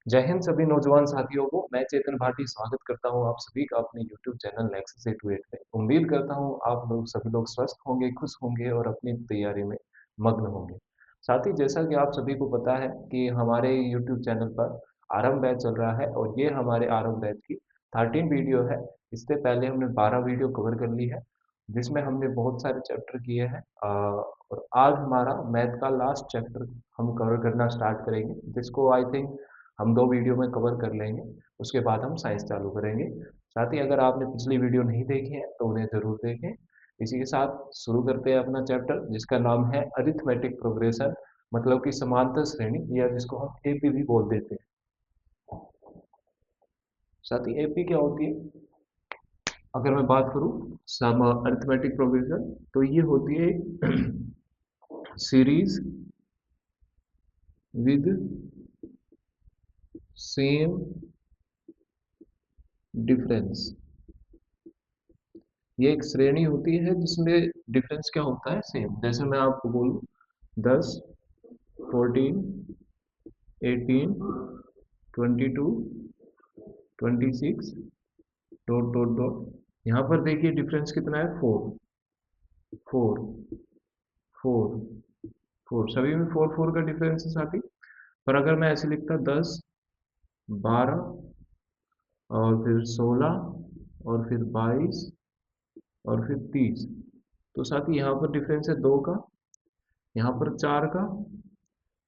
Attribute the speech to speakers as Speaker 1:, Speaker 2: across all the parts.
Speaker 1: जय हिंद सभी नौजवान साथियों को। मैं चेतन भाटी स्वागत करता हूं आप सभी का अपने YouTube चैनल नेक्सस 828 में। उम्मीद करता हूं आप लोग सभी लोग स्वस्थ होंगे, खुश होंगे और अपनी तैयारी में मग्न होंगे। साथ ही जैसा कि आप सभी को पता है कि हमारे YouTube चैनल पर आरंभ बैच चल रहा है और ये हमारे आरंभ बैच की 13 वीडियो है। इससे पहले हमने 12 वीडियो कवर कर ली है जिसमें हमने बहुत सारे चैप्टर किए हैं। और आज हमारा मैथ का लास्ट चैप्टर हम कवर करना स्टार्ट करेंगे, जिसको आई थिंक हम 2 वीडियो में कवर कर लेंगे। उसके बाद हम साइंस चालू करेंगे। साथ ही अगर आपने पिछली वीडियो नहीं देखी है तो उन्हें ज़रूर देखें। इसी के साथ शुरू करते हैं अपना चैप्टर, जिसका नाम है अरिथमेटिक प्रोग्रेशन, मतलब कि समांतर श्रेणी, या जिसको हम एपी भी बोल देते हैं। साथ ही एपी क्या होती है, अगर मैं बात करूं सम अरिथमेटिक प्रोग्रेशन, तो ये होती है सीरीज विद सेम डिफरेंस। ये एक श्रेणी होती है जिसमें डिफरेंस क्या होता है, सेम। जैसे मैं आपको बोलूं 10, 14, 18, 22, 26, डॉट डॉट डॉट। यहाँ पर देखिए डिफरेंस कितना है, 4, 4, 4, 4। सभी में 4 4 का डिफरेंस है साथी। पर अगर मैं ऐसे लिखता 10, 12 और फिर 16 और फिर 22 और फिर 30, तो साथी यहाँ पर डिफरेंस है 2 का, यहाँ पर 4 का,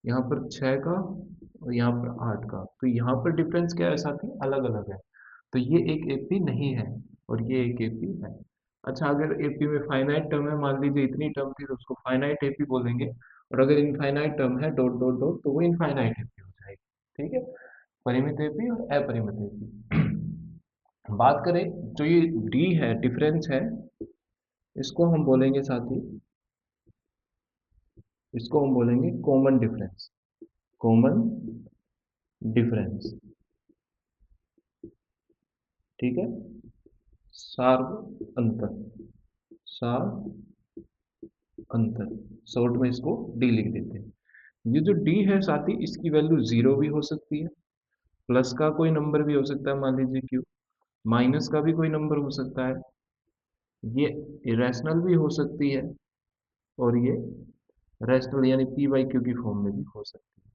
Speaker 1: यहाँ पर 6 का और यहाँ पर 8 का। तो यहाँ पर डिफरेंस क्या है साथी, अलग अलग है। तो ये एक एपी नहीं है और ये एक एपी है। अच्छा, अगर एपी में फाइनाइट टर्म है, मान लीजिए इतनी टर्म थी, तो उसको फाइनाइट एपी बोलेंगे। और अगर इनफाइनाइट टर्म है, डॉट डॉट डॉट, तो वो इनफाइनाइट एपी हो जाएगी। ठीक है, परिमित एपी और अपरिमित एपी। बात करें, जो ये डी है, डिफरेंस है, इसको हम बोलेंगे साथी, इसको हम बोलेंगे कॉमन डिफरेंस। कॉमन डिफरेंस, ठीक है। सार्व अंतर, सार अंतर, शॉर्ट में इसको डी लिख देते हैं। ये जो डी है साथी, इसकी वैल्यू जीरो भी हो सकती है, प्लस का कोई नंबर भी हो सकता है, मान लीजिए क्यू, माइनस का भी कोई नंबर हो सकता है, ये इरेशनल भी हो सकती है और ये रैशनल यानी पी बाई क्यू की फॉर्म में भी हो सकती है।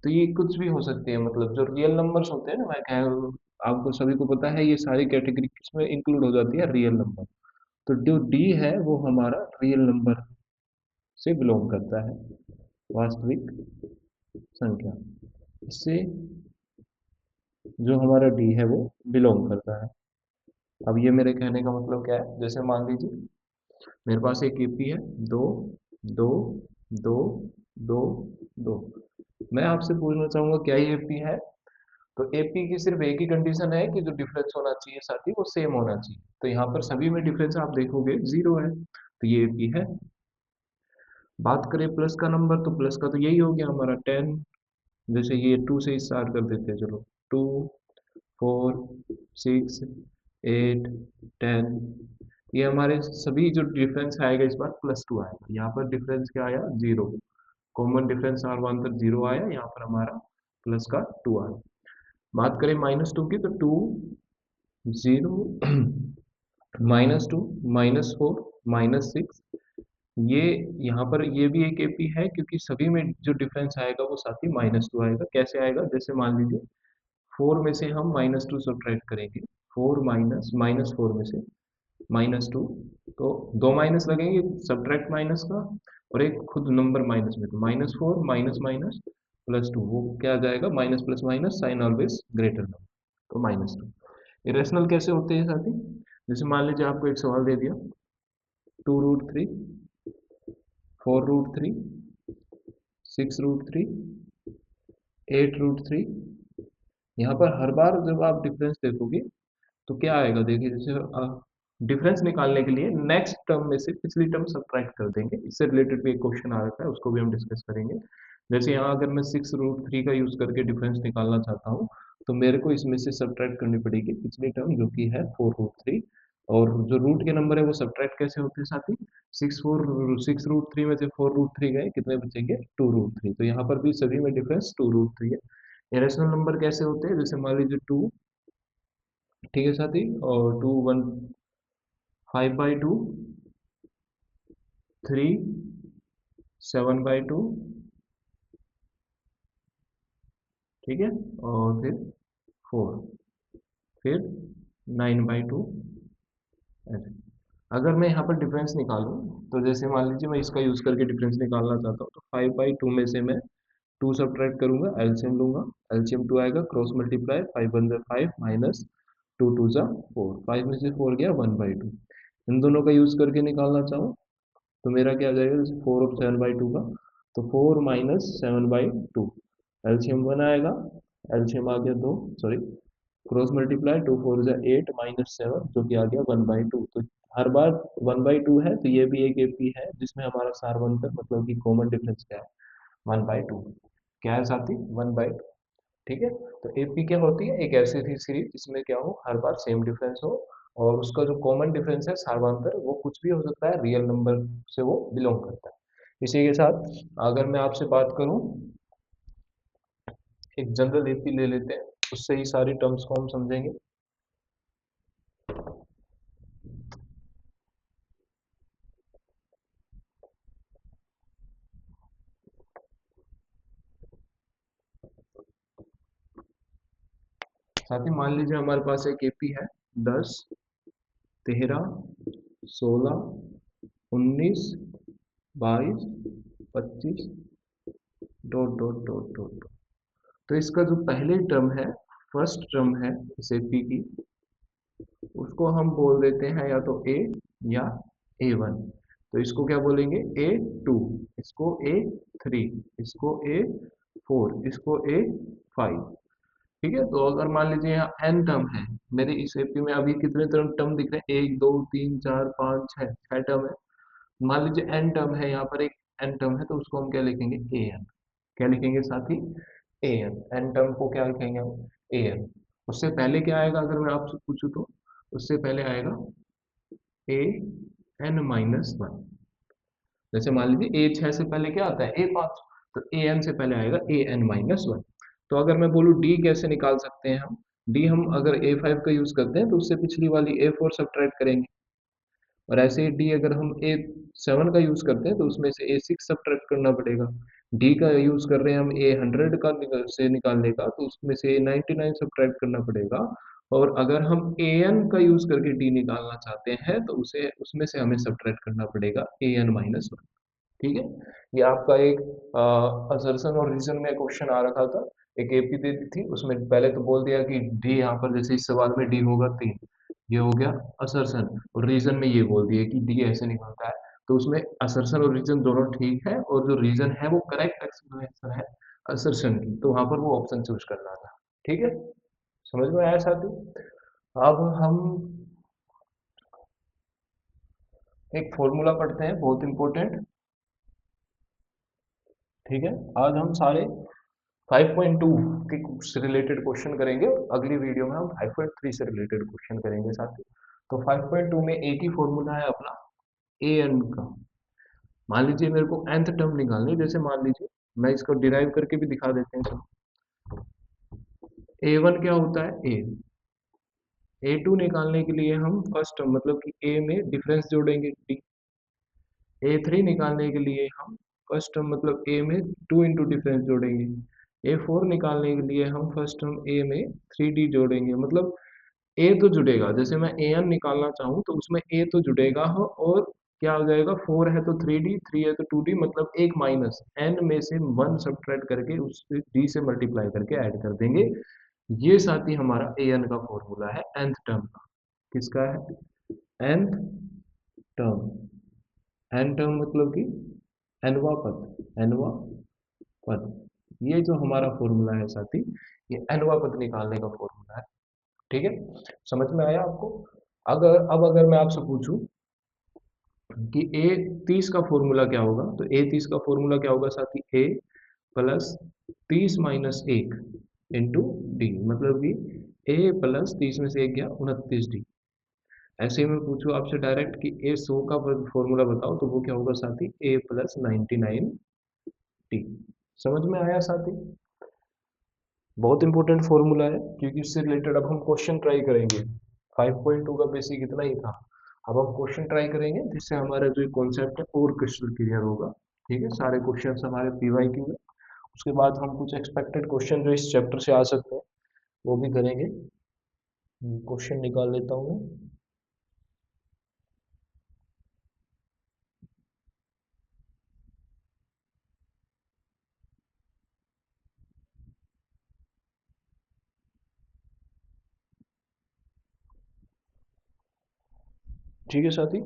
Speaker 1: तो ये कुछ भी हो सकती है, मतलब जो रियल नंबर्स होते हैं ना, मैं कह, आपको सभी को पता है ये सारी कैटेगरी किसमें इंक्लूड हो जाती है, रियल नंबर। तो जो डी है वो हमारा रियल नंबर से बिलोंग करता है, वास्तविक संख्या। इससे जो हमारा डी है वो बिलोंग करता है। अब ये मेरे कहने का मतलब क्या है, जैसे मान लीजिए मेरे पास एक एपी है, दो, दो, दो, दो, दो। मैं आपसे पूछना चाहूंगा क्या ये एपी है। तो एपी की सिर्फ एक ही कंडीशन है कि जो डिफरेंस होना चाहिए साथ ही वो सेम होना चाहिए। तो यहाँ पर सभी में डिफरेंस आप देखोगे जीरो है, तो ये एपी है। बात करें प्लस का नंबर, तो प्लस का तो यही हो गया हमारा 10। जैसे ये 2 से स्टार्ट कर देते हैं, चलो 2, 4, 6, 8, 10। ये हमारे सभी जो डिफरेंस आएगा इस बार +2 आएगा। यहाँ पर डिफरेंस क्या आया, जीरो। कॉमन डिफरेंस अंतर जीरो आया, यहाँ पर हमारा प्लस का 2 आया। बात करें -2 की, तो 2, 0, -2, -4, -6। ये यहाँ पर ये भी एक एपी है, क्योंकि सभी में जो डिफरेंस आएगा वो साथ ही -2 आएगा। कैसे आएगा, जैसे मान लीजिए 4 में से हम -2 सब्ट्रैक्ट करेंगे, 4 माइनस 4 में से -2, तो दो माइनस लगेंगे सब्ट्रैक्ट माइनस का, और एक खुद नंबर माइनस में, तो -4 माइनस माइनस +2, वो क्या आ जाएगा, minus plus minus sign always greater number, तो -2। इरेशनल कैसे होते हैं साथी, जैसे मान लीजिए आपको एक सवाल दे दिया, 2√3, 4√3, 6√3, 8√3। यहाँ पर हर बार जब आप डिफरेंस देखोगे तो क्या आएगा, देखिए जैसे डिफरेंस निकालने के लिए नेक्स्ट टर्म में से पिछली टर्म सब्ट्रैक्ट कर देंगे। इससे रिलेटेड भी एक क्वेश्चन आ रखा है, उसको भी हम डिस्कस करेंगे। जैसे यहाँ अगर मैं 6√3 का यूज करके डिफरेंस निकालना चाहता हूँ, तो मेरे को इसमें से सब्ट्रैक्ट करनी पड़ेगी पिछली टर्म जो कि है 4√3, और जो रूट के नंबर है वो सब्ट्रैक्ट कैसे होते हैं साथी, 6√3 में से 4√3 गए, कितने बचेंगे, 2√3। तो यहाँ पर भी सभी में डिफरेंस 2√3 है। इरेशनल नंबर कैसे होते हैं, जैसे मान लीजिए 2, ठीक है साथी, और 2 1 5/2, 3 7/2, ठीक है, और फिर 4, फिर 9/2, ऐसे। अगर मैं यहाँ पर डिफरेंस निकालूं, तो जैसे मान लीजिए मैं इसका यूज करके डिफरेंस निकालना चाहता हूँ, तो 5/2 में से मैं 2 सब्ट्रैक्ट करूंगा, एलसीएम लूंगा, एलसीएम 2 आएगा, क्रॉस मल्टीप्लाई 5 1 5 माइनस 2 2 4, 5 में से 4 गया 1/2। इन दोनों का यूज करके निकालना चाहूँ तो मेरा क्या आ जाएगा, जैसे 4 और 7/2 का, तो 4 माइनस 7/2, एलसीएम 1 आएगा, एलसीएम आ गया 2, सॉरी, क्रॉस मल्टीप्लाई 2 4 जा 8 माइनस 7, जो कि आ गया 1/2। तो हर बार 1/2 है, तो ये भी एक एपी है जिसमें हमारा सार्वंतर मतलब कि कॉमन डिफरेंस क्या है, 1/2। क्या है साथी, 1/2, ठीक है। तो एपी क्या होती है, एक ऐसी थी सीरीज जिसमें क्या हो, हर बार सेम डिफरेंस हो, और उसका जो कॉमन डिफरेंस है सार्वंतर, वो कुछ भी हो सकता है, रियल नंबर से वो बिलोंग करता है। इसी के साथ अगर मैं आपसे बात करूं, एक जनरल एपी ले लेते हैं, उससे ही सारी टर्म्स को हम समझेंगे। साथ ही मान लीजिए हमारे पास एक एपी है, 10 13 16 19 22 25 डॉट डॉट डॉट डॉट। तो इसका जो पहले टर्म है, फर्स्ट टर्म है इस एपी की, उसको हम बोल देते हैं या तो ए या A1। तो इसको क्या बोलेंगे, A2, इसको A3, इसको A4, इसको A5, ठीक है। तो अगर मान लीजिए यहाँ n टर्म है, मेरे इस एपी में अभी कितने टर्म टर्म दिख रहे हैं, 1 2 3 4 5 6, 6 टर्म है। मान लीजिए n टर्म है, यहाँ पर एक n टर्म है, तो उसको हम क्या लिखेंगे, an। क्या लिखेंगे साथी, an। n टर्म को क्या लिखेंगे हम, an। उससे पहले क्या आएगा, अगर मैं आपसे पूछूं तो उससे पहले आएगा an-1। जैसे मान लीजिए A6 से पहले क्या आता है, A5, तो an से पहले आएगा an-1। तो अगर मैं बोलूँ d कैसे निकाल सकते हैं हम, d हम अगर A5 का यूज करते हैं तो उससे पिछली वाली A4 सब्ट्रैक्ट करेंगे, और ऐसे ही d अगर हम A7 का यूज करते हैं तो उसमें से A6 सब्ट्रैक्ट करना पड़ेगा। d का यूज कर रहे हैं हम A100 का से निकालने का, तो उसमें से A99 सब्ट्रैक्ट करना पड़ेगा। और अगर हम an का यूज करके d निकालना चाहते हैं तो उसे उसमें से हमें सब्ट्रैक्ट करना पड़ेगा an-1, ठीक है। ये आपका एक असर्शन और रीजन में क्वेश्चन आ रखा था, एक एपी दे दी थी, उसमें पहले तो बोल दिया कि डी, यहाँ पर जैसे इस सवाल में डी होगा 3, ये हो गया असर्शन, और रीजन में ये बोल दिया कि डी ऐसे निकलता है। तो उसमें असर्शन और रीजन दोनों ठीक है, और जो रीजन है वो करेक्ट एक्सप्लेनेशन है असर्शन की, तो वहां पर वो ऑप्शन चूज करना था, ठीक है। समझ में आया साथी। अब हम एक फॉर्मूला पढ़ते हैं, बहुत इंपॉर्टेंट, ठीक है। आज हम सारे 5.2 के से रिलेटेड क्वेश्चन करेंगे, अगली वीडियो में हम 5.3 से रिलेटेड क्वेश्चन करेंगे साथी। तो 5.2 में एक ही फॉर्मूला है अपना, ए एन का। मान लीजिए मेरे को nth टर्म निकालनी है, जैसे मान लीजिए मैं इसको डिराइव करके भी दिखा देते हैं, चलो। A1 क्या होता है, a। A2 निकालने के लिए हम फर्स्ट टर्म मतलब कि a में डिफरेंस जोड़ेंगे d। A3 निकालने के लिए हम फर्स्ट टर्म मतलब a में 2 इंटू डिफरेंस जोड़ेंगे। A4 निकालने के लिए हम फर्स्ट टर्म a में 3d जोड़ेंगे, मतलब ए तो जुड़ेगा, जैसे मैं ए एन निकालना चाहूँ तो उसमें ए तो जुड़ेगा हो, और क्या हो जाएगा, 4 है तो 3d, 3 है तो 2d, मतलब एक माइनस एन में से 1 सब्ट्रैक्ट करके उस डी से मल्टीप्लाई करके ऐड कर देंगे। ये साथ ही हमारा ए एन का फॉर्मूला है nth टर्म का। किसका है, nth टर्म। एन टर्म मतलब कि एनवा पद, एनवा पद। ये जो हमारा फॉर्मूला है साथी, ये एनवा पद निकालने का फॉर्मूला है, ठीक है। समझ में आया आपको। अगर मैं आपसे पूछूं कि A30 का फॉर्मूला क्या होगा, तो A30 का फॉर्मूला क्या होगा साथी, A plus 30 minus 1 into D, मतलब कि A प्लस 30 में से 1 गया 29d। ऐसे ही मैं पूछूं आपसे डायरेक्ट कि A100 का फॉर्मूला बताओ, तो वो क्या होगा साथी, A प्लस 99d। समझ में आया साथी। बहुत इंपॉर्टेंट फॉर्मूला है क्योंकि इससे रिलेटेड अब हम क्वेश्चन ट्राई करेंगे। 5.2 का बेसिक इतना ही था। अब हम क्वेश्चन ट्राई करेंगे जिससे हमारा जो कॉन्सेप्ट है और क्रिस्टल क्लियर होगा। ठीक है, सारे क्वेश्चन हमारे पीवाईक्यू है। उसके बाद हम कुछ एक्सपेक्टेड क्वेश्चन जो इस चैप्टर से आ सकते हैं वो भी करेंगे। क्वेश्चन निकाल लेता हूँ मैं। ठीक है साथी,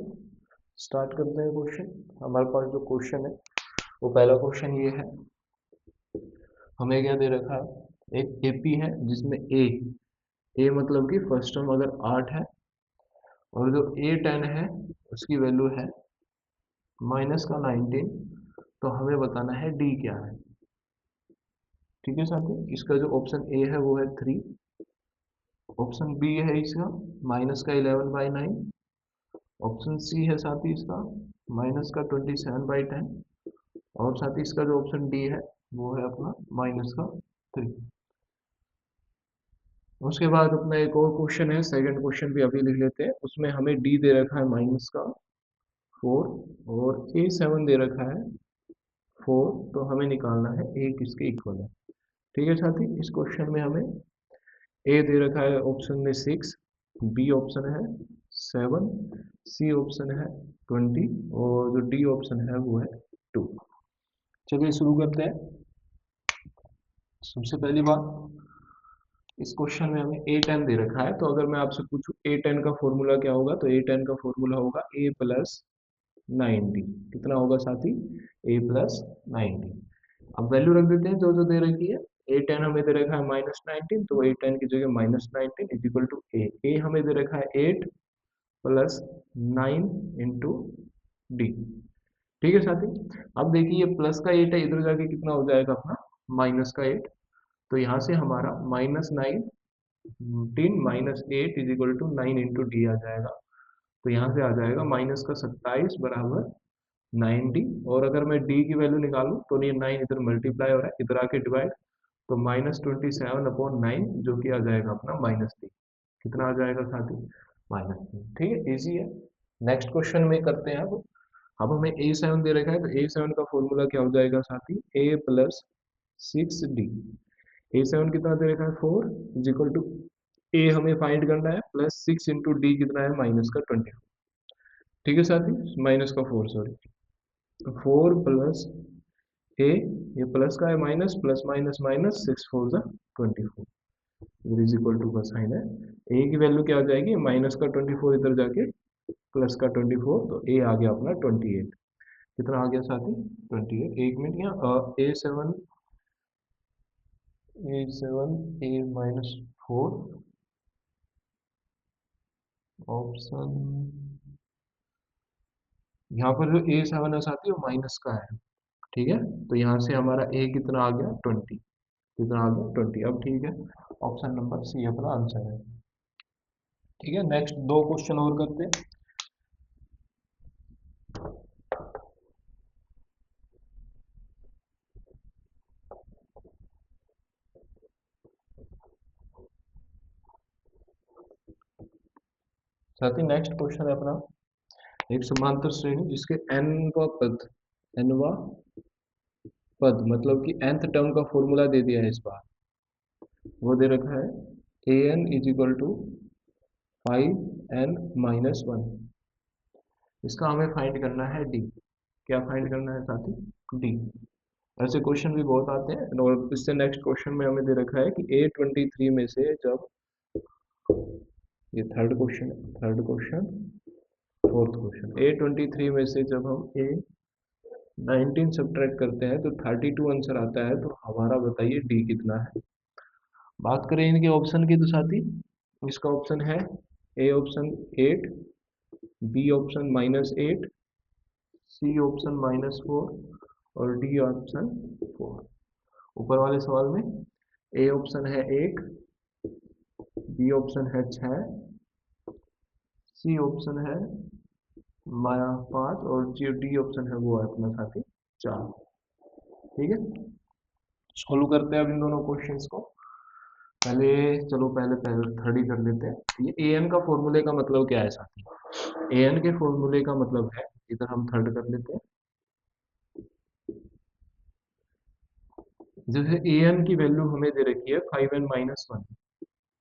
Speaker 1: स्टार्ट करते हैं क्वेश्चन। हमारे पास जो क्वेश्चन है वो पहला क्वेश्चन ये है। हमें क्या दे रखा है, एक एपी है जिसमें ए मतलब कि फर्स्ट टर्म अगर 8 है और जो A10 है उसकी वैल्यू है -19, तो हमें बताना है डी क्या है। ठीक है साथी, इसका जो ऑप्शन ए है वो है 3। ऑप्शन बी है इसका -11/9। ऑप्शन सी है साथी इसका -27/10। और साथ ही इसका जो ऑप्शन डी है वो है अपना -3। उसके बाद अपना एक और क्वेश्चन है, सेकंड क्वेश्चन भी अभी लिख लेते हैं। उसमें हमें डी दे रखा है -4 और A7 दे रखा है 4। तो हमें निकालना है ए किसके इक्वल है। ठीक है साथी, इस क्वेश्चन में हमें ए दे रखा है ऑप्शन में 6, बी ऑप्शन है 7, सी ऑप्शन है 20 और जो डी ऑप्शन है वो है 2। चलिए शुरू करते हैं। सबसे पहली बात, इस क्वेश्चन में हमें A10 दे रखा है, तो अगर मैं आपसे पूछूं A10 का फॉर्मूला क्या होगा, तो A10 का फॉर्मूला होगा A+90। कितना होगा साथी, A+90। अब वैल्यू रख देते हैं जो जो दे रखी है। A10 हमें दे रखा है -19, तो A10 की जगह -19 इक्वल टू ए हमें दे रखा है 8 प्लस 9 इंटू डी। ठीक है साथी, अब देखिए ये प्लस का 8 है, इधर जाके कितना हो जाएगा अपना माइनस का 8। तो यहाँ से हमारा -9 is equal to 9 into D आ जाएगा। तो यहाँ से आ जाएगा माइनस का 27 बराबर 9D। और अगर मैं डी की वैल्यू निकालूं तो ये 9 इधर मल्टीप्लाई हो रहा है, इधर आके डिवाइड। तो -27/9 जो कि आ जाएगा अपना -3। कितना आ जाएगा साथी, -3। ठीक है, इजी है। नेक्स्ट क्वेश्चन में करते हैं। अब हमें A7 दे रखा है, तो A7 का फॉर्मूला क्या हो जाएगा साथी, A+6D। A7 कितना दे रखा है 4 इज इक्वल टू ए हमें फाइंड करना है +6 इंटू डी कितना है -24। ठीक है साथी, -4 सॉरी। 4 प्लस ए, ये प्लस का है माइनस, प्लस माइनस माइनस 6 4 = 24। इधर इज इक्वल टू का साइन है। ए की वैल्यू क्या आ जाएगी, माइनस का 24 इधर जाके प्लस का 24, तो ए आ गया अपना 28। कितना आ गया साथी, 28। एक मिनट, यहाँ A7 A−4 ऑप्शन, यहाँ पर जो A7 है साथी वो माइनस का है। ठीक है, तो यहाँ से हमारा ए कितना आ गया 20। कितना आ गया 20। अब ठीक है, ऑप्शन नंबर सी अपना आंसर है। ठीक है, नेक्स्ट दो क्वेश्चन और करते हैं। साथ ही नेक्स्ट क्वेश्चन है अपना, एक समांतर श्रेणी जिसके nवा पद मतलब कि nth टर्म का फॉर्मूला दे दिया है इस बार। वो दे रखा है an is equal to 5n-1। इसका हमें फाइंड करना है डी। क्या फाइंड करना है साथी, डी। ऐसे क्वेश्चन भी बहुत आते हैं। और इससे नेक्स्ट क्वेश्चन में हमें दे रखा है कि A23 में से जब, ये थर्ड क्वेश्चन है, third question fourth question, A23 में से जब हम A19 सब्ट्रैक्ट करते हैं तो 32 आंसर आता है। तो हमारा बताइए डी कितना है। बात करें इनके ऑप्शन की तो साथी, इसका ऑप्शन है A option 8, B option -8, C option -4 और डी ऑप्शन 4। ऊपर वाले सवाल में ए ऑप्शन है 1, बी ऑप्शन है 6, सी ऑप्शन है 5 और जो डी ऑप्शन है वो है अपना साथी 4। ठीक है, सोल्व करते हैं अब इन दोनों क्वेश्चंस को। पहले चलो पहले पहले थर्ड ही कर लेते हैं। ये ए एन का फॉर्मूले का मतलब क्या है साथी? ए एन के फॉर्मूले का मतलब है, इधर हम थर्ड कर लेते हैं। जैसे ए एन की वैल्यू हमें दे रखी है 5n-1,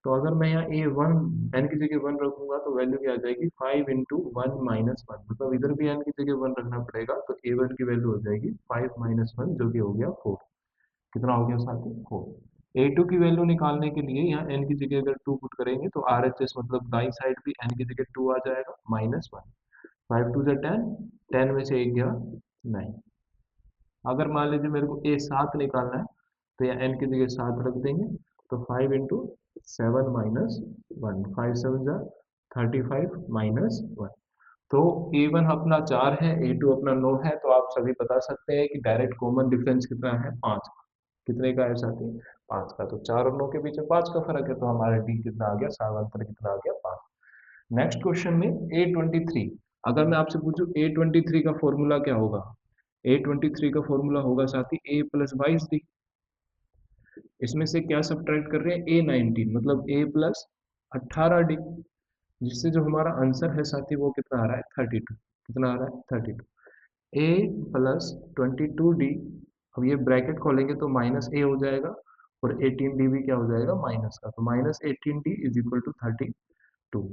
Speaker 1: तो अगर मैं यहाँ ए वन एन की जगह वन रखूंगा तो वैल्यू क्या आ जाएगी 5 × 1 - 1, मतलब इधर भी एन की जगह वन रखना पड़ेगा, तो ए वन की वैल्यू हो जाएगी 5 - 1, जो कि हो गया 4। कितना हो गया साथी? 4। ए टू की वैल्यू निकालने के लिए यहाँ एन की जगह अगर 2 पुट करेंगे तो आर एच एस मतलब दाई साइड भी एन की जगह 2 आ जाएगा -1। 5 × 2 = 10, 10 में से 1 गया 9। अगर मान लीजिए मेरे को ए 7 निकालना है तो यहाँ एन की जगह 7 रख देंगे, तो 5 × 7 - 1, 5 7 = 35 -1। तो ए वन अपना 4 है, ए टू अपना 9 है, तो आप सभी बता सकते हैं कि डायरेक्ट कॉमन डिफरेंस कितना है? 5। कितने का है साथी? 5 का। तो 4 और 9 के बीच में 5 का फर्क है, तो हमारा डी कितना आ गया? सामांतर कितना आ गया? 5। नेक्स्ट क्वेश्चन में A23, अगर मैं आपसे पूछूं A23 का फॉर्मूला क्या होगा? A23 का फॉर्मूला होगा साथी a + 22d। इसमें से क्या सब्ट्रैक्ट कर रहे हैं? A19 मतलब a + 18d, जिससे जो हमारा आंसर है साथी वो कितना आ रहा है? 32। कितना आ रहा है? 32। a + 22d, अब ये ब्रैकेट खोलेंगे तो -a हो जाएगा, और 18d भी क्या हो जाएगा? माइनस का, तो -18d = 32।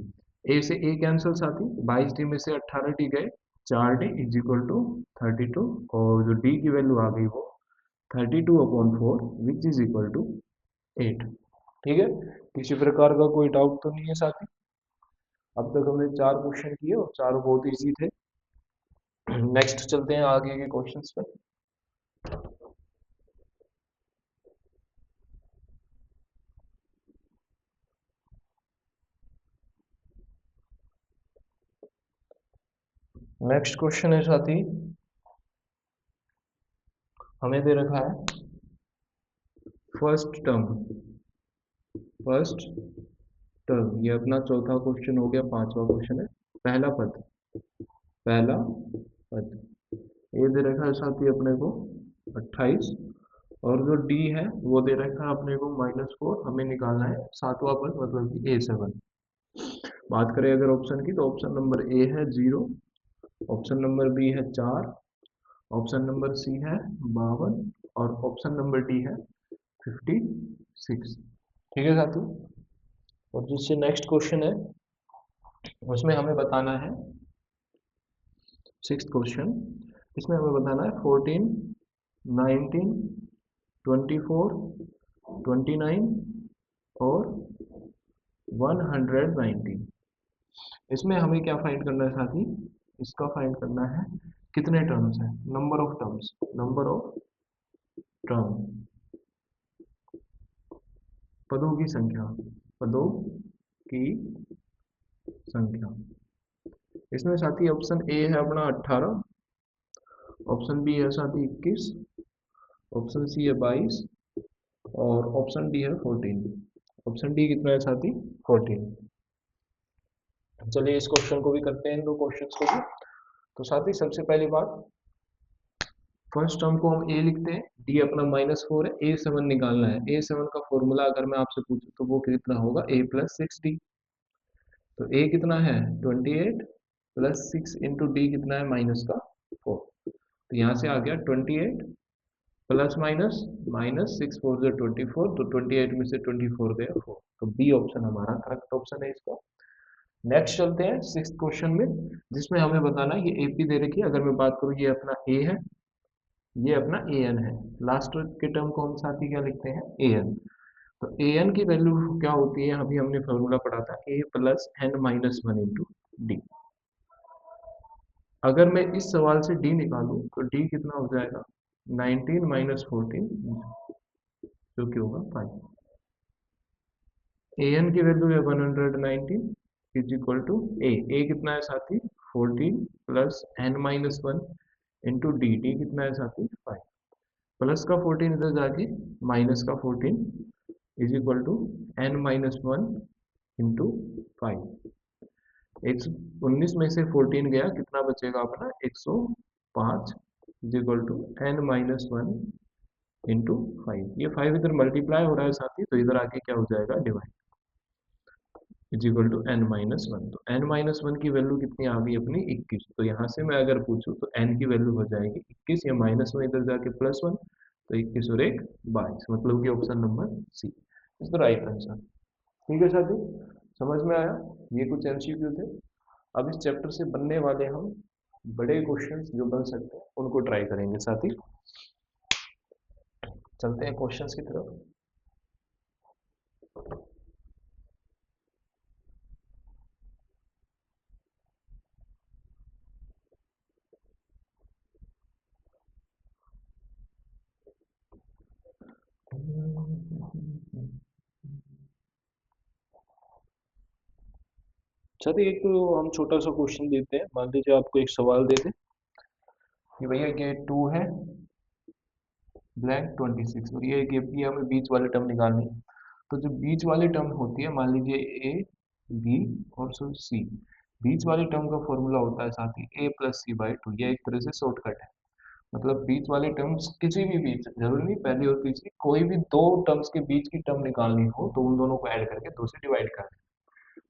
Speaker 1: ए से ए कैंसिल साथी, 22d में से 18d गए, 4d = 32, और जो d की वैल्यू आ गई वो 32/4 विच इज इक्वल टू 8। ठीक है, किसी प्रकार का कोई डाउट तो नहीं है साथी? अब तक हमने 4 क्वेश्चन किए और चारों बहुत इजी थे। नेक्स्ट चलते हैं आगे के क्वेश्चंस पे। नेक्स्ट क्वेश्चन है साथी, हमें दे रखा है फर्स्ट टर्म। फर्स्ट टर्म, ये अपना चौथा क्वेश्चन हो गया, पांचवा क्वेश्चन है। पहला पद, पहला पद, ये दे रखा है साथी अपने को 28, और जो डी है वो दे रखा है अपने को -4। हमें निकालना है सातवां पद मतलब कि A7। बात करें अगर ऑप्शन की, तो ऑप्शन नंबर ए है 0, ऑप्शन नंबर बी है 4, ऑप्शन नंबर सी है 52, और ऑप्शन नंबर डी है 56। ठीक है साथी, और जिससे नेक्स्ट क्वेश्चन है उसमें हमें बताना है, सिक्स्थ क्वेश्चन, इसमें हमें बताना है 14, 19, 24, 29 और 119। इसमें हमें क्या फाइंड करना है साथी? इसका फाइंड करना है कितने टर्म्स हैं, number of terms, number of term, पदों की संख्या, पदों की संख्या। इसमें साथी ऑप्शन ए है अपना 18, ऑप्शन बी है साथी 21, ऑप्शन सी है 22, और ऑप्शन डी है 14। ऑप्शन डी कितना है साथी? 14। चलिए इस क्वेश्चन को भी करते हैं, इन दो क्वेश्चंस को भी। तो साथी सबसे पहली बात, फर्स्ट टर्म को हम ए लिखते हैं, डी अपना -4 है, A7 निकालना है। A7 का फॉर्मूला अगर मैं आपसे पूछूं तो वो कितना होगा? a + 6d। तो a कितना है? 28 + 6 × d कितना है? -4। तो यहाँ से आ गया 28 प्लस माइनस -6 4 जो 24, तो 28 में से 24 गया 4, तो बी ऑप्शन हमारा करेक्ट ऑप्शन है इसका। नेक्स्ट चलते हैं सिक्स्थ क्वेश्चन में, जिसमें हमें बताना है, ये एपी दे रखी है, अगर मैं बात करूँ ये अपना ए है, ये अपना ए एन है, लास्ट के टर्म को हम साथ ही क्या लिखते हैं? A N. तो ए एन की वैल्यू क्या होती है? अभी हमने फॉर्मूला पढ़ा था a + n-1 × d। अगर मैं इस सवाल से d निकालूं तो d कितना हो जाएगा? 19 - 14, जो कि होगा 5। ए एन की वैल्यू है 119 इज इक्वल टू ए कितना है साथी? 14 + n-1 × डी कितना है साथी? 5। प्लस का 14 इधर जाके माइनस का 14 इज इक्वल टू n-1 × 5। 119 में से 14 गया, कितना बचेगा अपना? 105 is equal to n-1 into 5, ये 5 इधर मल्टीप्लाई हो रहा है साथी, तो इधर आके क्या हो जाएगा, divide, is equal to n minus one. तो n माइनस वन की वैल्यू कितनी आ गई अपनी, 21। तो यहाँ से मैं अगर पूछूं तो n की वैल्यू हो जाएगी 21, या माइनस में इधर जाके प्लस वन, तो 21 और 1 22, मतलब कि option number C is the right answer. ठीक है साथी, समझ में आया, ये कुछ एमसीक्यू थे। अब इस चैप्टर से बनने वाले हम बड़े क्वेश्चंस जो बन सकते हैं उनको ट्राई करेंगे साथी। चलते हैं क्वेश्चंस की तरफ। चलिए एक तो हम छोटा सा क्वेश्चन देते हैं। मान लीजिए आपको एक सवाल दे दे कि भैया ये 2 है ब्लैंक 26, और ये गिव की हमें बीच वाली टर्म निकालनी है। तो जो बीच वाली टर्म होती है, मान लीजिए ए बी और सी, बीच वाली टर्म का फॉर्मूला होता है साथ ही ए प्लस सी बाई टू। ये एक तरह से शॉर्टकट है, मतलब बीच वाली टर्म्स किसी भी बीच, जरूरी नहीं पहली और तीसरी, कोई भी दो टर्म्स के बीच की टर्म निकालनी हो तो उन दोनों को ऐड करके दो से डिवाइड कर दें।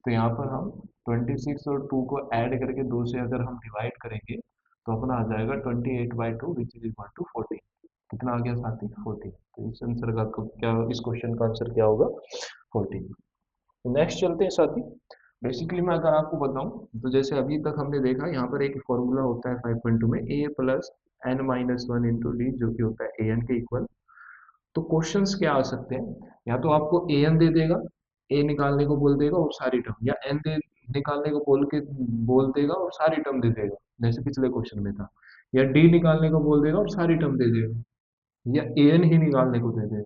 Speaker 1: तो यहाँ पर हम 26 और 2 को ऐड करके 2 से अगर हम डिवाइड करेंगे तो अपना आ जाएगा 28/2 विच इज इक्वल टू 14। कितना आ गया साथी, 14। तो इस आंसर का क्या, इस क्वेश्चन का आंसर क्या होगा, 14। नेक्स्ट चलते हैं साथी। बेसिकली मैं अगर आपको बताऊं तो जैसे अभी तक हमने देखा, यहाँ पर एक फॉर्मूला होता है 5.2 में, A plus N minus one into D, जो कि होता है ए एन के इक्वल। तो क्वेश्चंस क्या आ सकते हैं, या तो आपको ए एन दे देगा, ए निकालने को बोल देगा और सारी टर्म, या एन दे निकालने को बोल देगा और सारी टर्म दे देगा, जैसे पिछले क्वेश्चन में था, या डी निकालने को बोल देगा और सारी टर्म दे देगा, या ए एन ही निकालने को दे देगा।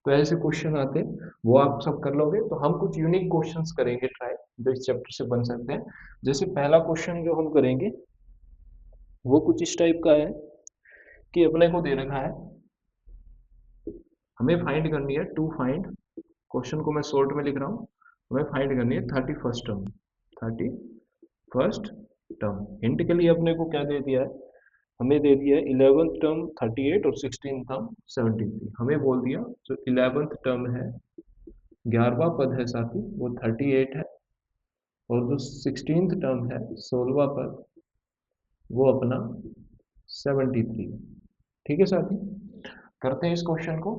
Speaker 1: तो ऐसे क्वेश्चन आते हैं, वो आप सब कर लोगे। तो हम कुछ यूनिक क्वेश्चंस करेंगे ट्राई, जो इस चैप्टर से बन सकते हैं। जैसे पहला क्वेश्चन जो हम करेंगे वो कुछ इस टाइप का है कि अपने को दे रखा है, हमें फाइंड करनी है टू फाइंड, क्वेश्चन को मैं शॉर्ट में लिख रहा हूँ, हमें फाइंड करनी है 31st term, 31st term. Hint के लिए अपने को क्या दे दिया है, हमें दे दिया है 11th टर्म 38 और 16th टर्म 73। हमें बोल दिया जो 11th टर्म है, 11वां पद है साथी, वो 38 है, और जो 16th टर्म है, 16वां पद, वो अपना 73 है। ठीक है साथी, करते हैं इस क्वेश्चन को।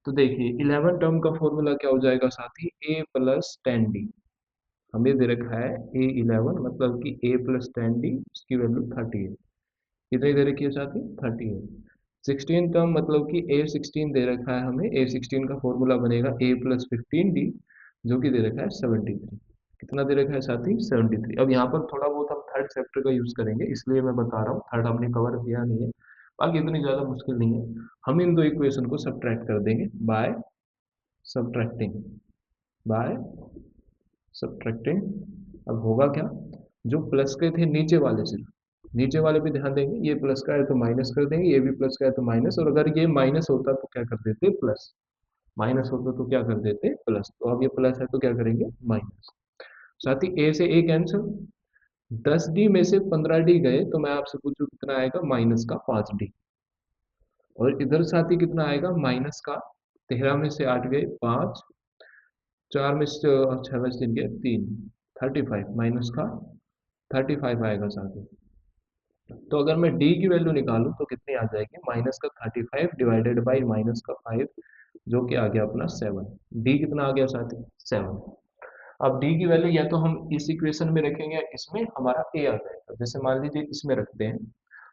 Speaker 1: तो देखिए 11 टर्म का फॉर्मूला क्या हो जाएगा साथी, ए प्लस टेन डी। हमें दे रखा है ए 11, मतलब कि ए प्लस टेन डी, उसकी वैल्यू 38। कितनी दे रखी है साथी, 38। 16 टर्म मतलब कि ए 16 दे रखा है हमें, ए 16 का फॉर्मूला बनेगा ए प्लस 15 डी, जो कि दे रखा है 73। कितना दे रखा है साथी, 73। अब यहाँ पर थोड़ा बहुत हम थर्ड चैप्टर का यूज करेंगे, इसलिए मैं बता रहा हूँ, थर्ड हमने कवर किया नहीं है, बाकी इतनी ज्यादा मुश्किल नहीं है। हम इन दो इक्वेशन को सब्ट्रैक्ट कर देंगे बाय सब्ट्रैक्टिंग, बाय सब्ट्रैक्टिंग। अब होगा क्या, जो प्लस के थे नीचे वाले, सिर्फ नीचे वाले पे ध्यान देंगे, ये प्लस का है तो माइनस कर देंगे, ये भी प्लस का है तो माइनस, और अगर ये माइनस होता तो क्या कर देते, प्लस, माइनस होता तो क्या कर देते, प्लस। तो अब ये प्लस है तो क्या करेंगे, माइनस। साथ ही ए से ए कैंसिल, 10 डी में से 15 डी गए, तो मैं आपसे पूछूं कितना आएगा, माइनस का 5 डी। और इधर साथ ही कितना आएगा, माइनस का 13 में से 8 गए 5, 4 में से 6 में से 3 गए 3, 35, माइनस का 35 आएगा साथ ही। तो अगर मैं डी की वैल्यू निकालूं तो कितनी आ जाएगी, माइनस का 35 डिवाइडेड बाई माइनस का 5, जो कि आ गया अपना 7। डी कितना आ गया साथी, 7। अब डी की वैल्यू या तो हम इस इक्वेशन में रखेंगे या इसमें हमारा ए आ जाएगा। जैसे मान लीजिए इसमें रखते हैं,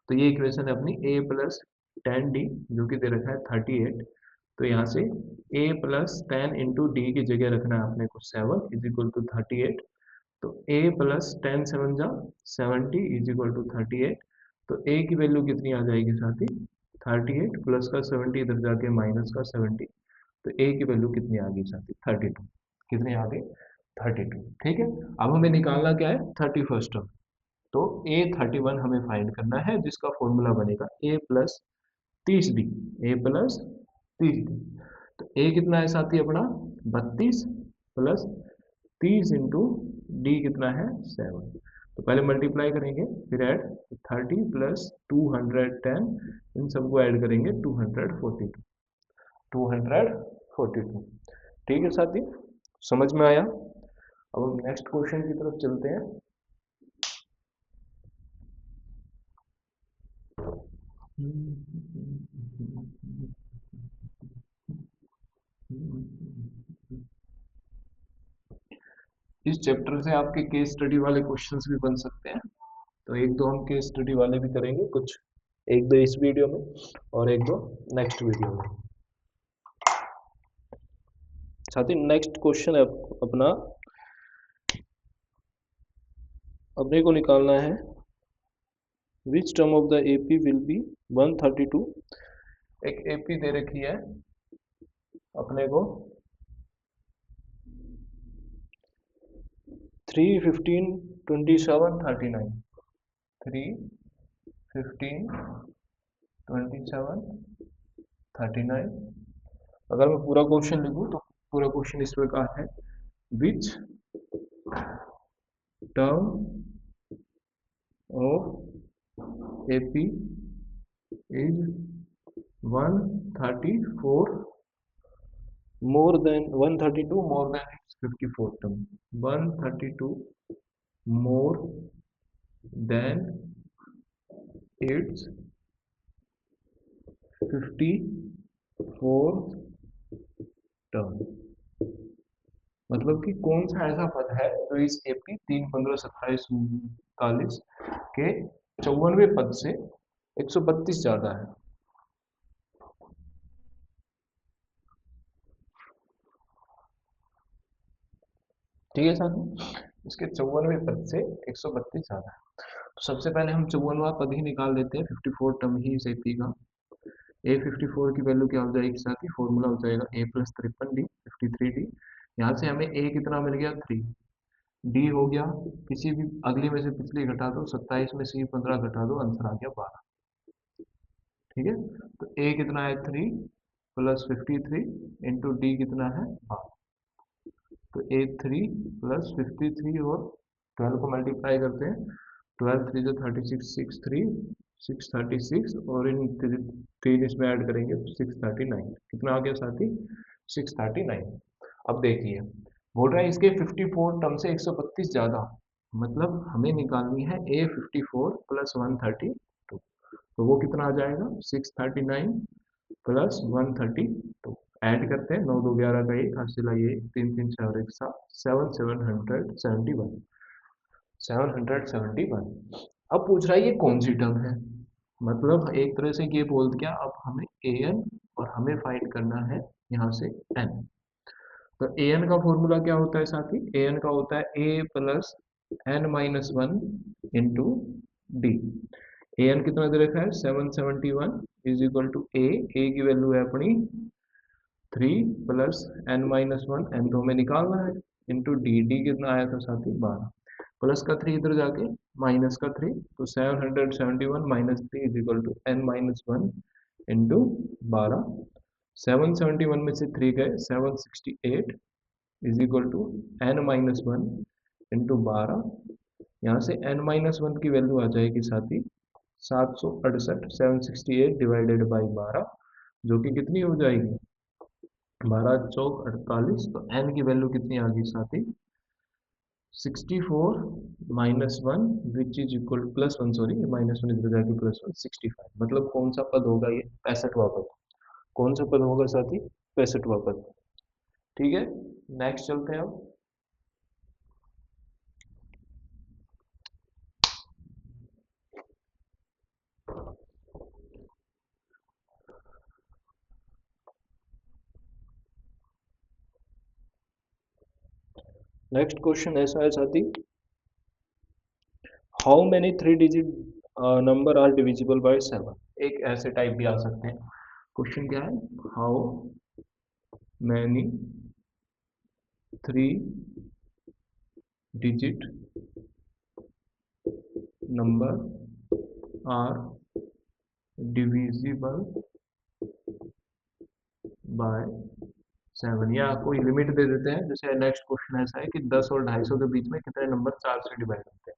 Speaker 1: तो ये इक्वेशन है अपनी ए प्लस टेन डी, जो कि दे रखा है 38। तो यहाँ से ए प्लस टेन इंटू डी की जगह रखना है अपने को 7 इज इक्वल टू 38। तो ए प्लस टेन सेवन जा 70 इज इक्वल टू 38। तो ए की वैल्यू कितनी आ जाएगी साथी, 38 प्लस का 70 इधर जाके माइनस का 70। तो ए की वैल्यू कितनी आ गई साथी, 32। कितनी आ गई, 32। ठीक है, अब हमें निकालना क्या है, 31st टर्म। तो ए 31 हमें फाइंड करना है, जिसका फॉर्मूला बनेगा ए प्लस 30 डी, ए प्लस 30 डी। तो ए कितना है साथी अपना, 32 प्लस 30 इंटू डी कितना है, 7। तो पहले मल्टीप्लाई करेंगे, फिर ऐड, 30 प्लस 210, इन सबको ऐड करेंगे 242। 242। ठीक है साथी, समझ में आया। अब हम नेक्स्ट क्वेश्चन की तरफ चलते हैं। इस चैप्टर से आपके केस स्टडी वाले क्वेश्चंस भी बन सकते हैं, तो एक दो हम केस स्टडी वाले भी करेंगे कुछ, एक दो इस वीडियो में और एक दो नेक्स्ट वीडियो में। साथ ही नेक्स्ट क्वेश्चन है अपना, अपने को निकालना है which term of the AP will be 132। एक एपी दे रखी है अपने को 3, 15, 27, 39, 3, 15, 27, 39। अगर मैं पूरा क्वेश्चन लिखूं तो पूरा क्वेश्चन इस प्रकार है, which term of AP is 134 more than 132 more than its 54 term, 132 more than its 54th term। मतलब कि कौन सा ऐसा पद है जो इस एपी 3, 15, 27, 39 के 54वें पद से 132 ज्यादा है। ठीक है साथियों, इसके 54वें पद से 132 ज्यादा है। तो सबसे पहले हम 54वां पद ही निकाल लेते हैं, 54 टर्म ही इस एपी का। ए 54 की वैल्यू क्या हो जाएगी साथी, फॉर्मूला हो जाएगा ए प्लस 53 डी, 53 डी। यहाँ से हमें ए कितना मिल गया 3, डी हो गया, किसी भी अगली में से पिछली घटा दो, 27 में से 15 घटा दो, आंसर आ गया 12। ठीक है, तो ए कितना है 3 प्लस 53 इंटू डी कितना है 12। तो ए 3 प्लस 53 और 12 को मल्टीप्लाई करते हैं, 12 3 जो 36, 6 3 636 और इन तीन इसमें ऐड करेंगे तो 639। कितना आ गया साथी 639। अब देखिए बोल रहा है इसके 54 टर्म से 132 ज्यादा, मतलब हमें निकालनी है ए 54 प्लस 132। तो वो कितना आ जाएगा 639 प्लस 132। ऐड करते हैं, 9 2 11 का 1 हासिल आइए, 3 3 4 1 7, 771 771। अब पूछ रहा है ये कौन सी टर्म है, मतलब एक तरह से ये बोल दिया अब हमें ए एन और हमें फाइंड करना है यहाँ से एन। तो ए एन का फॉर्मूला क्या होता है साथी, ए एन का होता है A plus N minus one into D. A N कितना दे रखा है 771 इज इक्वल टू ए की वैल्यू है अपनी 3 plus N minus one, N तो हमें निकालना है, इंटू डी, डी कितना आया था साथी 12, प्लस का 3 इधर जाके माइनस का 3, तो 771 minus 3 is equal to n minus one into 12। 771 में से 3 गए 768 is equal to n minus one into 12। यहाँ से एन माइनस वन की वैल्यू आ जाएगी साथी 768, 768 डिवाइडेड बाई 12, जो कि कितनी हो जाएगी 12 चौक 48। तो एन की वैल्यू कितनी आ गई साथी 64 minus one which is equal plus one, sorry minus one इधर जाके प्लस वन 65। मतलब कौन सा पद होगा ये 65वां पद, कौन सा पद होगा साथी 65वां पद। ठीक है, नेक्स्ट चलते हैं अब। नेक्स्ट क्वेश्चन ऐसा है साथी, how many 3 digit number are divisible by 7। एक ऐसे टाइप भी आ सकते हैं, क्वेश्चन क्या है how many 3 digit number are divisible by 7, या कोई लिमिट दे देते हैं। जैसे नेक्स्ट क्वेश्चन ऐसा है कि 10 और 250 के बीच में कितने नंबर 4 से डिवाइड होते हैं।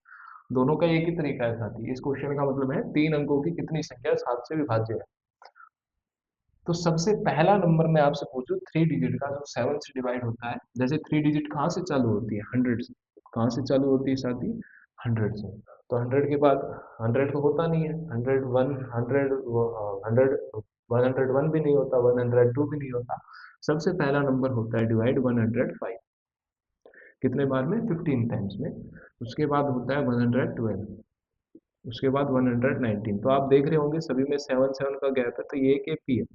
Speaker 1: दोनों का एक ही तरीका है साथी, इस क्वेश्चन का मतलब है 3 अंकों की कितनी संख्या 7 से विभाज्य है। तो सबसे पहला नंबर मैं आपसे पूछूं 3 डिजिट का जो 7 से डिवाइड होता है, जैसे 3 डिजिट कहाँ से चालू होती है? 100 से। कहाँ से चालू होती है साथी? 100 से। तो 100 के बाद 100 तो होता नहीं है, 101, 101 भी नहीं होता, 102 भी नहीं होता। सबसे पहला नंबर होता है डिवाइड 105। कितने बार में? 15 टाइम्स में। उसके बाद होता है 112, उसके बाद 119। तो आप देख रहे होंगे सभी में 7 का गैप है, तो ये एक एपी है।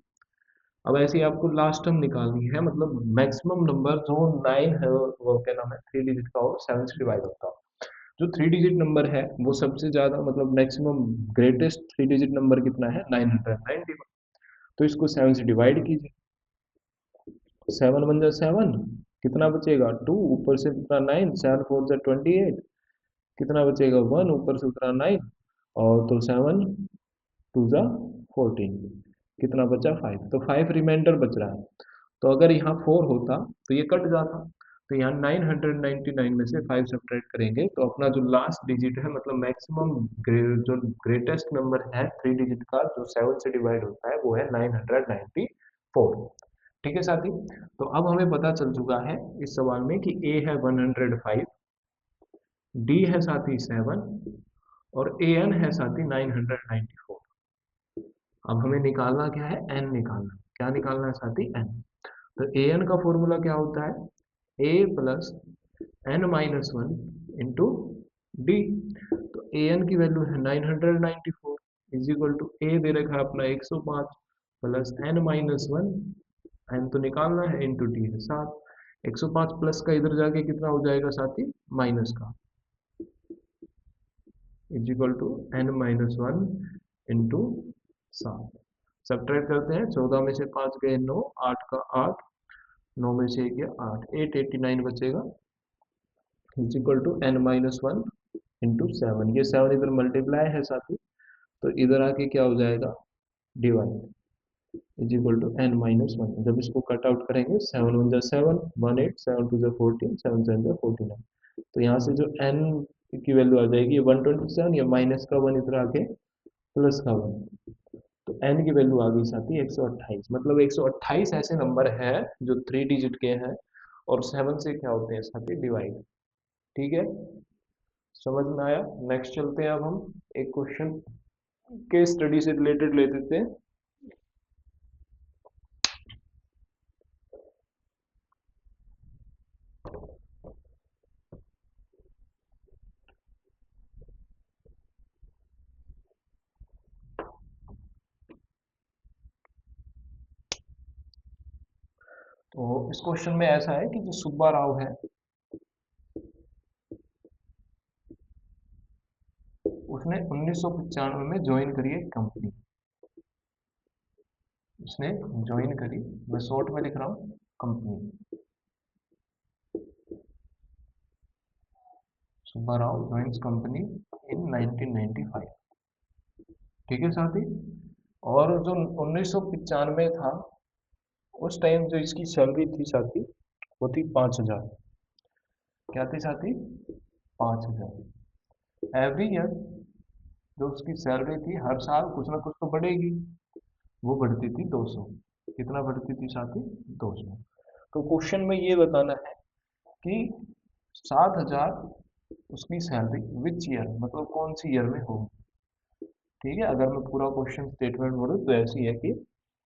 Speaker 1: अब ऐसे ही आपको लास्ट टर्म निकालनी है, मतलब मैक्सिमम नंबर जो 9 है, वो क्या नाम है, 3 डिजिट का हो, 7 से डिवाइड होता हो। जो 3 डिजिट नंबर है वो सबसे ज्यादा, मतलब मैक्सिमम ग्रेटेस्ट 3 डिजिट नंबर कितना है? 991। तो इसको 7 से डिवाइड कीजिए। 7 × 1 = 7, कितना बचेगा? 2, ऊपर से उतना 9, 7 × 4 = 28, कितना बचेगा? 1, ऊपर से उतना 9, और तो 7 × 2 = 14, कितना बचा? 5। तो 5 रिमाइंडर बच रहा है। तो अगर यहाँ 4 होता तो ये कट जाता। तो यहाँ 999 में से 5 सब्ट्रैक्ट करेंगे तो अपना जो लास्ट डिजिट है, मतलब मैक्सिमम जो ग्रेटेस्ट नंबर है 3 डिजिट का जो 7 से डिवाइड होता है, वो है 994। ठीक है साथी? तो अब हमें पता चल चुका है इस सवाल में कि ए है 105, डी है साथी 7, और ए एन है साथी 994। अब हमें निकालना क्या है? एन निकालना। क्या निकालना है साथी? एन। तो ए एन का फॉर्मूला क्या होता है? A plus N minus one into D. तो ए एन की वैल्यू है 994, इज इक्वल टू ए दे रखा है अपना 105 plus N minus one, N तो निकालना है, इंटू डी है 7। 105 प्लस का इधर जाके कितना हो जाएगा साथी? माइनस का, is equal to n minus one into 7। Subtract करते हैं, 14 में से 5 गए 9, 8 का 8, 9 में से 1 गया 8, 889 बचेगा, is equal to n minus one into 7। ये 7 इधर मल्टीप्लाई है साथी, तो इधर आके क्या हो जाएगा? Divide, is equal to n minus one. जब इसको कट आउट करेंगे, 7 × 1 = 7, 1 8, 7 × 2 = 14, 7 7 = 49। तो यहाँ से जो एन की वैल्यू आ जाएगी 127, या माइनस का 1 इधर आके प्लस का 1, तो एन की वैल्यू आ गई साथी 128। मतलब 128 ऐसे नंबर है जो 3 डिजिट के हैं और 7 से क्या होते हैं साथी? डिवाइड। ठीक है, समझ में आया? नेक्स्ट चलते हैं, अब हम एक क्वेश्चन के स्टडी से रिलेटेड ले लेते हैं। तो इस क्वेश्चन में ऐसा है कि जो सुब्बा राव है, उसने 1995 में ज्वाइन करी एक कंपनी। उसने ज्वाइन करी, मैं शॉर्ट में लिख रहा हूँ, company. Subba Rao joins company इन 1995। ठीक है साथी? और जो 1995 था, उस टाइम जो इसकी सैलरी थी साथी, वो थी 5,000। क्या थी साथी? 5,000 एवरी ईयर। जो उसकी सैलरी थी, हर साल कुछ ना कुछ तो बढ़ेगी, वो बढ़ती थी 200। कितना बढ़ती थी साथी? 200। तो क्वेश्चन में ये बताना है कि 7,000 उसकी सैलरी विच ईयर, मतलब कौन सी ईयर में होगी। ठीक है, अगर मैं पूरा क्वेश्चन स्टेटमेंट बोलूँ तो ऐसी है कि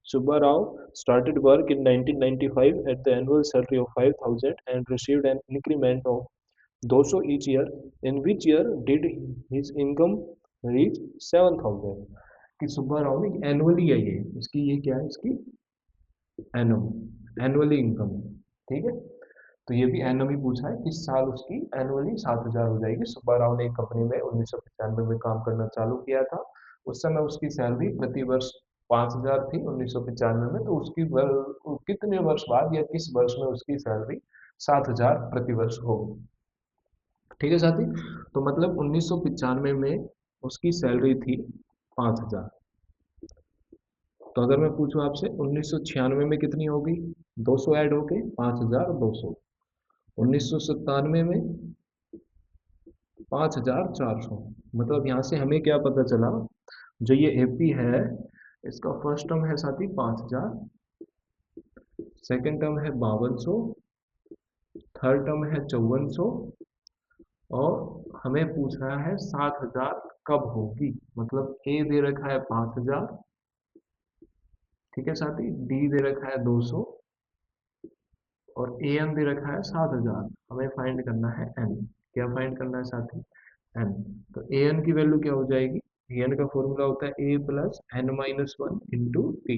Speaker 1: Subba Rao started work in 1995 at the annual salary of 5,000 and received an increment of 200 each year. In which year did his income reach 7,000? कि सुब्बा राव ने एनुअली है, ये इसकी, ये क्या है इसकी? Annual, annually income. ठीक है, तो ये भी एनुअली पूछा है, किस साल उसकी एनुअली 7,000 हो जाएगी। सुब्बा राव ने एक कंपनी में 1995 में काम करना चालू किया था। उस समय उसकी सैलरी प्रति वर्ष 5,000 थी 1995 में। तो उसकी कितने वर्ष बाद या किस वर्ष में उसकी सैलरी 7,000 प्रति वर्ष होगी। ठीक है साथी? तो मतलब 1995 में उसकी सैलरी थी 5,000। तो अगर मैं पूछूं आपसे 1996 में कितनी होगी? 200 ऐड होके 5,200। 1997 में 5,400। मतलब यहाँ से हमें क्या पता चला, जो ये एपी है, इसका फर्स्ट टर्म है साथी 5000, सेकेंड टर्म है 5200, थर्ड टर्म है 5400, और हमें पूछ रहा है 7000 कब होगी। मतलब ए दे रखा है 5000, ठीक है साथी, डी दे रखा है 200 और ए एन दे रखा है 7000। हमें फाइंड करना है एन। क्या फाइंड करना है साथी? एन। तो ए एन की वैल्यू क्या हो जाएगी? ए एन का फॉर्मूला होता है A plus N minus one into T.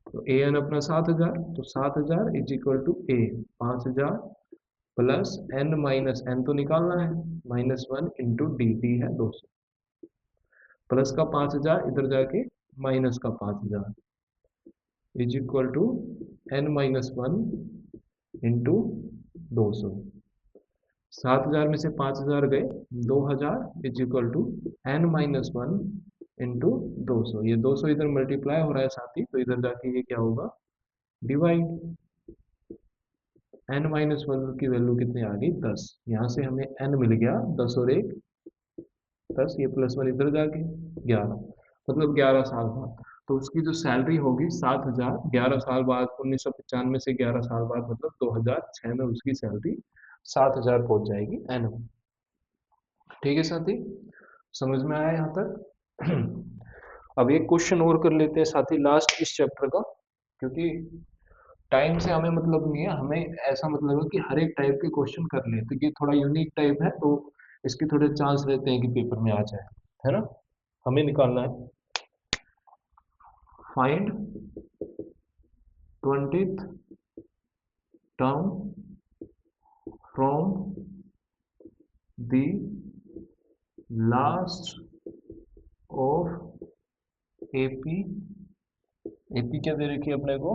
Speaker 1: तो ए एन अपना 7000, तो 7000 is equal to A 5000 plus N minus N तो निकालना है minus one into D, D है 200, प्लस का 5000 इधर जाके माइनस का 5000 is equal to n minus one into 200। 7000 में से 5000 गए, 2000 is equal to n minus one into 200। ये 200 इधर मल्टीप्लाई हो रहा है साथी, तो इधर जाके ये क्या होगा? डिवाइड। एन माइनस वन की वैल्यू कितनी आ गई? 10। यहाँ से हमें एन मिल गया 10 और 1 10, ये प्लस वन इधर जाके 11, मतलब 11 साल बाद। तो उसकी जो सैलरी होगी 7000, 11 साल बाद, 1995 से 11 साल बाद, मतलब 2006 में उसकी सैलरी 7000 पहुंच जाएगी एनुअल। ठीक है साथी, समझ में आया यहाँ तक? अब एक क्वेश्चन और कर लेते हैं साथी, लास्ट इस चैप्टर का, क्योंकि टाइम से हमें मतलब नहीं है, हमें ऐसा मतलब है कि हर एक टाइप के क्वेश्चन कर ले। तो ये थोड़ा यूनिक टाइप है, तो इसके थोड़े चांस रहते हैं कि पेपर में आ जाए, है ना? हमें निकालना है find 20th term from the last of AP. AP क्या दे रखी है अपने को?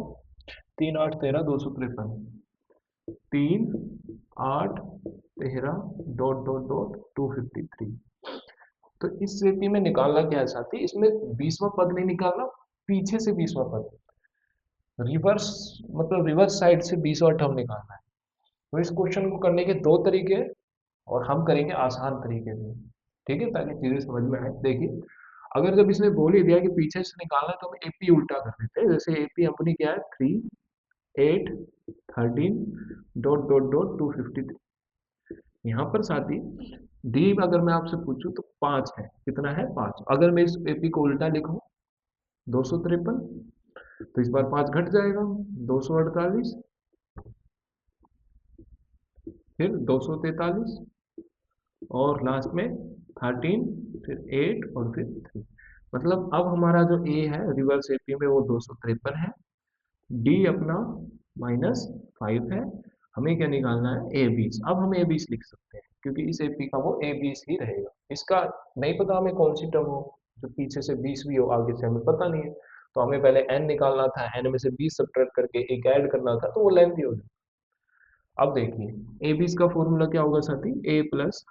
Speaker 1: 3 8 13 253, 3 8 13 डॉट डॉट डॉट 253। तो इस एपी में निकालना क्या है साथी? इसमें 20वां पद नहीं निकालना, पीछे से 20वां पद, रिवर्स, मतलब रिवर्स साइड से 20वां टर्म निकालना है। तो इस क्वेश्चन को करने के दो तरीके हैं, और हम करेंगे आसान तरीके से, ठीक है, ताकि चीजें समझ में आए। देखिए, अगर जब इसने बोल ही दिया कि पीछे से निकालना है, तो हम एपी उल्टा कर देते हैं। जैसे एपी अपनी क्या है? 3 8 13 डॉट डॉट डॉट 253। यहाँ पर साथी डी अगर मैं आपसे पूछूं तो 5 है। कितना है? 5। अगर मैं इस एपी को उल्टा लिखूं 253, तो इस बार 5 घट जाएगा, 248, फिर 243, और लास्ट में 13, फिर 8 और फिर 3। मतलब अब हमारा जो ए है रिवर्स एपी में वो 253 है, डी अपना -5 है। हमें क्या निकालना है? ए 20। अब हम ए 20 लिख सकते हैं, क्योंकि इस एपी का वो ए 20 ही रहेगा। इसका नहीं पता हमें कौन सी टर्म हो जो पीछे से 20 भी हो, आगे से हमें पता नहीं है। तो हमें पहले एन निकालना था, एन में से 20 सब्ट्रैक्ट करके एक ऐड करना था, तो वो लेंथी हो जाए। अब देखिए ए 20 का फॉर्मूला क्या होगा साथी? ए प्लस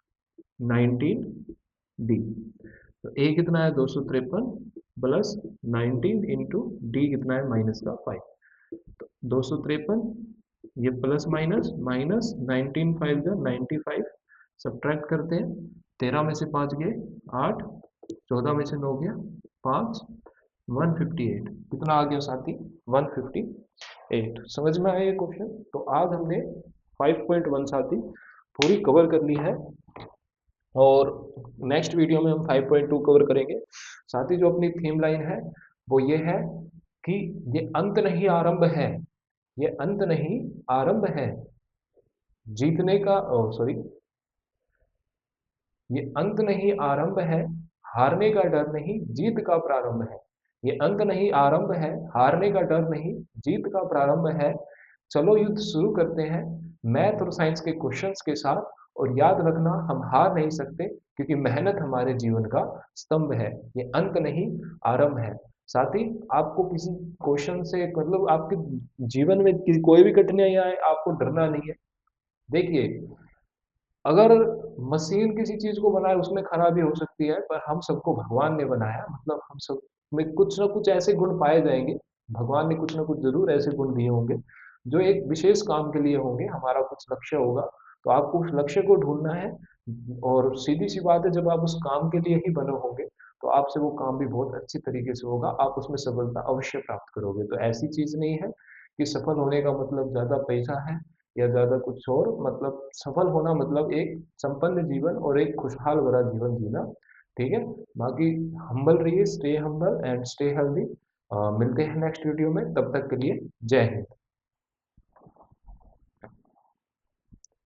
Speaker 1: 19 डी। तो ए कितना है? 253 प्लस 19 इंटू डी कितना है? माइनस का 5। तो 253, ये प्लस माइनस माइनस 19 5 जो 95, सब्ट्रैक्ट करते हैं, 13 में से 5 गए 8, 14 में से 9 गया 5, 158। कितना आ गया साथी? 158। समझ में आया ये क्वेश्चन? तो आज हमने 5.1 साथी पूरी कवर कर ली है, और नेक्स्ट वीडियो में हम 5.2 कवर करेंगे। साथ ही जो अपनी थीम लाइन है वो ये है कि ये अंत नहीं आरंभ है, ये अंत नहीं आरंभ है जीतने का, सॉरी, ये अंत नहीं आरंभ है, हारने का डर नहीं, जीत का प्रारंभ है। ये अंत नहीं आरंभ है, हारने का डर नहीं, जीत का प्रारंभ है। चलो युद्ध शुरू करते हैं मैथ और साइंस के क्वेश्चंस के साथ। और याद रखना, हम हार नहीं सकते, क्योंकि मेहनत हमारे जीवन का स्तंभ है। ये अंत नहीं आरंभ है। साथ ही आपको किसी क्वेश्चन से, मतलब आपके जीवन में कोई भी कठिनाई आए, आपको डरना नहीं है। देखिए, अगर मशीन किसी चीज को बनाए उसमें खराबी हो सकती है, पर हम सबको भगवान ने बनाया, मतलब हम सब में कुछ ना कुछ ऐसे गुण पाए जाएंगे। भगवान ने कुछ ना कुछ जरूर ऐसे गुण दिए होंगे जो एक विशेष काम के लिए होंगे। हमारा कुछ लक्ष्य होगा, तो आपको उस लक्ष्य को ढूंढना है। और सीधी सी बात है, जब आप उस काम के लिए ही बने होंगे, तो आपसे वो काम भी बहुत अच्छी तरीके से होगा, आप उसमें सफलता अवश्य प्राप्त करोगे। तो ऐसी चीज़ नहीं है कि सफल होने का मतलब ज़्यादा पैसा है या ज़्यादा कुछ और, मतलब सफल होना मतलब एक संपन्न जीवन और एक खुशहाल भरा जीवन जीना, ठीक है? बाकी हम्बल रहिए, stay humble and stay healthy. मिलते हैं नेक्स्ट वीडियो में, तब तक के लिए जय हिंद।